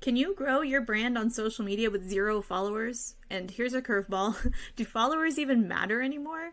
Can you grow your brand on social media with 0 followers? And here's a curveball. Do followers even matter anymore?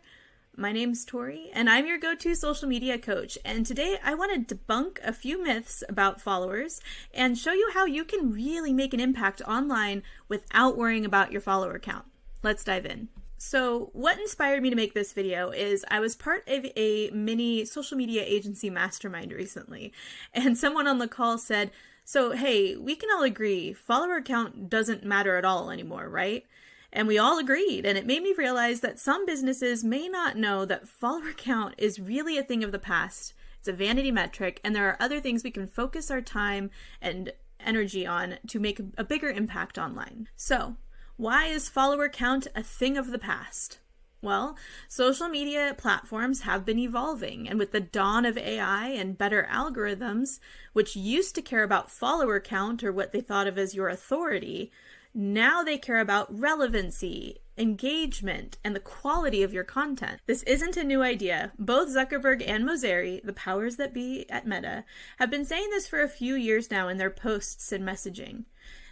My name's Tori, and I'm your go-to social media coach. And today I want to debunk a few myths about followers and show you how you can really make an impact online without worrying about your follower count. Let's dive in. So what inspired me to make this video is I was part of a mini social media agency mastermind recently, and someone on the call said, so, hey, we can all agree follower count doesn't matter at all anymore, right? And we all agreed, and it made me realize that some businesses may not know that follower count is really a thing of the past. It's a vanity metric, and there are other things we can focus our time and energy on to make a bigger impact online. So, why is follower count a thing of the past? Well, social media platforms have been evolving, and with the dawn of AI and better algorithms, which used to care about follower count or what they thought of as your authority, now they care about relevancy, engagement, and the quality of your content. This isn't a new idea. Both Zuckerberg and Mosseri, the powers that be at Meta, have been saying this for a few years now in their posts and messaging.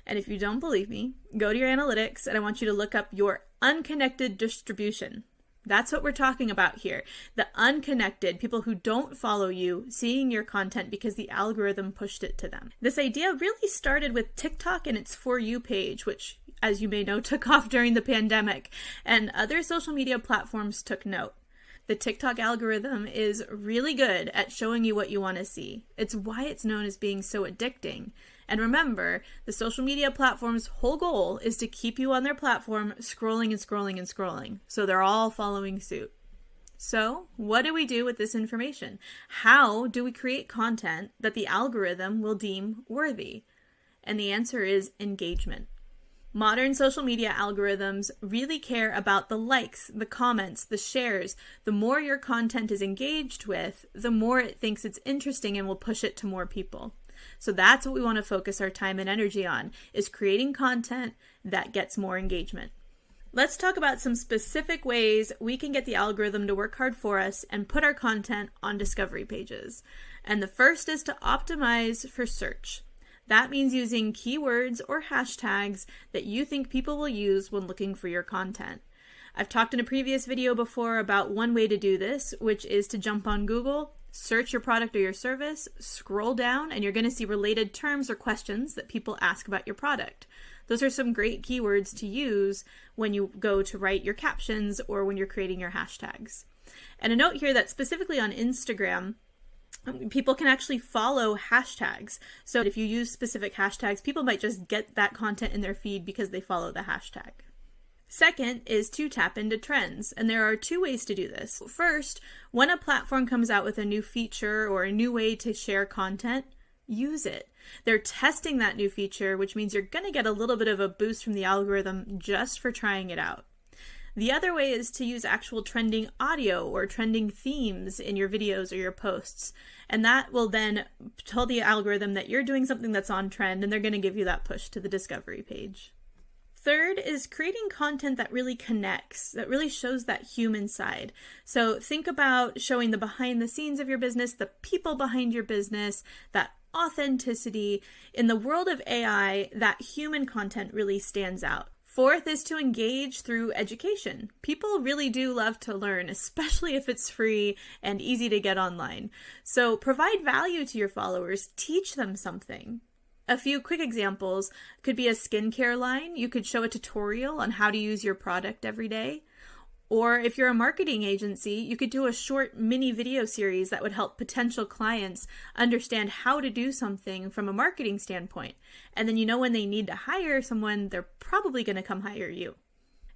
And if you don't believe me, go to your analytics and I want you to look up your unconnected distribution. That's what we're talking about here. The unconnected, people who don't follow you, seeing your content because the algorithm pushed it to them. This idea really started with TikTok and its For You page, which, as you may know, took off during the pandemic, and other social media platforms took note. The TikTok algorithm is really good at showing you what you want to see. It's why it's known as being so addicting. And remember, the social media platform's whole goal is to keep you on their platform scrolling and scrolling and scrolling. So they're all following suit. So what do we do with this information? How do we create content that the algorithm will deem worthy? And the answer is engagement. Modern social media algorithms really care about the likes, the comments, the shares. The more your content is engaged with, the more it thinks it's interesting and will push it to more people. So that's what we want to focus our time and energy on, is creating content that gets more engagement. Let's talk about some specific ways we can get the algorithm to work hard for us and put our content on discovery pages. And the first is to optimize for search. That means using keywords or hashtags that you think people will use when looking for your content. I've talked in a previous video before about one way to do this, which is to jump on Google, search your product or your service, scroll down, and you're going to see related terms or questions that people ask about your product. Those are some great keywords to use when you go to write your captions or when you're creating your hashtags. And a note here that specifically on Instagram, people can actually follow hashtags. So if you use specific hashtags, people might just get that content in their feed because they follow the hashtag. Second is to tap into trends, and there are 2 ways to do this. First, when a platform comes out with a new feature or a new way to share content, use it. They're testing that new feature, which means you're going to get a little bit of a boost from the algorithm just for trying it out. The other way is to use actual trending audio or trending themes in your videos or your posts, and that will then tell the algorithm that you're doing something that's on trend, and they're going to give you that push to the discovery page. Third is creating content that really connects, that really shows that human side. So think about showing the behind the scenes of your business, the people behind your business, that authenticity. In the world of AI, that human content really stands out. Fourth is to engage through education. People really do love to learn, especially if it's free and easy to get online. So provide value to your followers, teach them something. A few quick examples could be a skincare line. You could show a tutorial on how to use your product every day. Or if you're a marketing agency, you could do a short mini video series that would help potential clients understand how to do something from a marketing standpoint. And then when they need to hire someone, they're probably going to come hire you.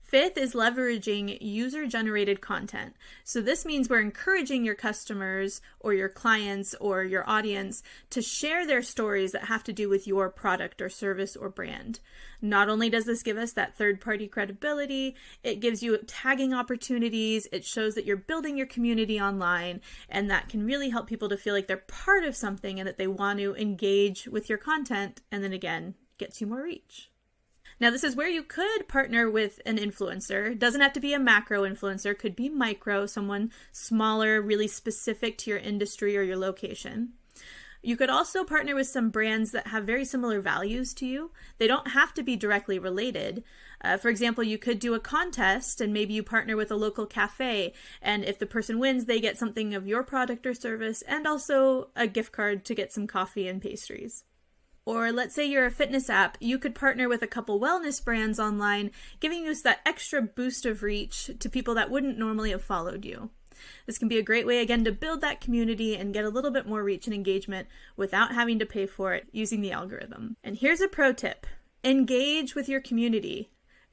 Fifth is leveraging user-generated content. So this means we're encouraging your customers or your clients or your audience to share their stories that have to do with your product or service or brand. Not only does this give us that third-party credibility, it gives you tagging opportunities, it shows that you're building your community online, and that can really help people to feel like they're part of something and that they want to engage with your content, and then again, gets you more reach. Now, this is where you could partner with an influencer. It doesn't have to be a macro influencer, could be micro, someone smaller, really specific to your industry or your location. You could also partner with some brands that have very similar values to you. They don't have to be directly related. For example, you could do a contest and maybe you partner with a local cafe, and if the person wins, they get something of your product or service and also a gift card to get some coffee and pastries. Or let's say you're a fitness app, you could partner with a couple wellness brands online, giving you that extra boost of reach to people that wouldn't normally have followed you. This can be a great way, again, to build that community and get a little bit more reach and engagement without having to pay for it using the algorithm. And here's a pro tip. Engage with your community.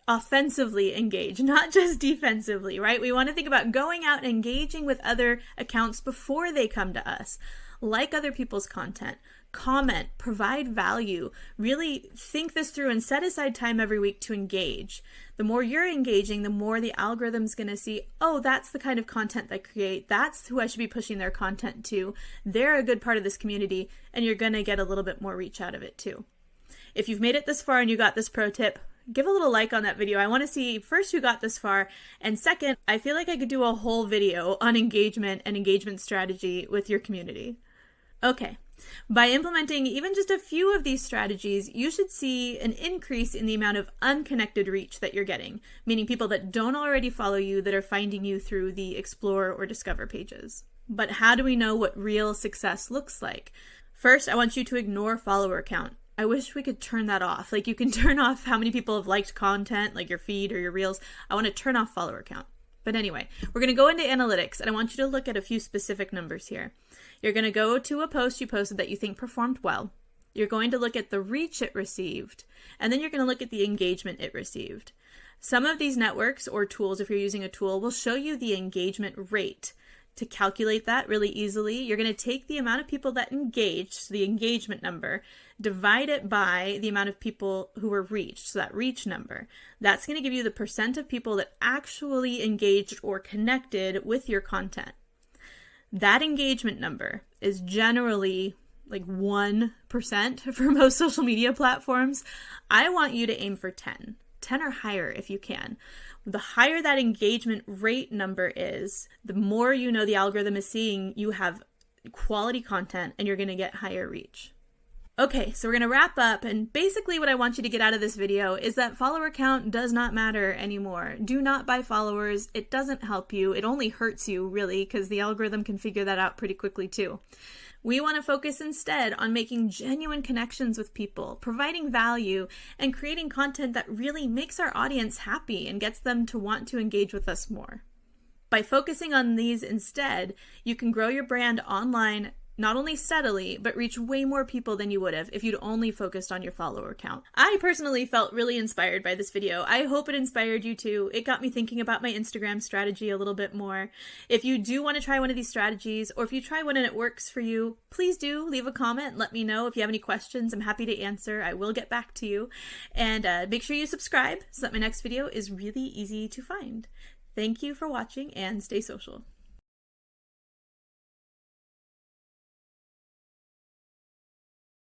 Offensively engage, not just defensively, right? We want to think about going out and engaging with other accounts before they come to us. Like other people's content, comment, provide value, really think this through and set aside time every week to engage. The more you're engaging, the more the algorithm's going to see, oh, that's the kind of content they create. That's who I should be pushing their content to. They're a good part of this community, and you're going to get a little bit more reach out of it too. If you've made it this far and you got this pro tip, give a little like on that video. I want to see first who got this far, and second, I feel like I could do a whole video on engagement and engagement strategy with your community. Okay, by implementing even just a few of these strategies, you should see an increase in the amount of unconnected reach that you're getting, meaning people that don't already follow you that are finding you through the Explore or Discover pages. But how do we know what real success looks like? First, I want you to ignore follower count. I wish we could turn that off. Like, you can turn off how many people have liked content, like your feed or your reels. I want to turn off follower count. But anyway, we're going to go into analytics, and I want you to look at a few specific numbers here. You're going to go to a post you posted that you think performed well. You're going to look at the reach it received, and then you're going to look at the engagement it received. Some of these networks or tools, if you're using a tool, will show you the engagement rate. To calculate that really easily, you're going to take the amount of people that engaged, so the engagement number, divide it by the amount of people who were reached, so that reach number. That's going to give you the percent of people that actually engaged or connected with your content. That engagement number is generally like 1% for most social media platforms. I want you to aim for 10 or higher if you can. The higher that engagement rate number is, the more you know the algorithm is seeing you have quality content and you're going to get higher reach. Okay, so we're going to wrap up, and basically what I want you to get out of this video is that follower count does not matter anymore. Do not buy followers. It doesn't help you. It only hurts you, really, because the algorithm can figure that out pretty quickly too. We want to focus instead on making genuine connections with people, providing value, and creating content that really makes our audience happy and gets them to want to engage with us more. By focusing on these instead, you can grow your brand online not only steadily, but reach way more people than you would have if you'd only focused on your follower count. I personally felt really inspired by this video. I hope it inspired you too. It got me thinking about my Instagram strategy a little bit more. If you do want to try one of these strategies, or if you try one and it works for you, please do leave a comment and let me know. If you have any questions, I'm happy to answer. I will get back to you. And make sure you subscribe so that my next video is really easy to find. Thank you for watching, and stay social.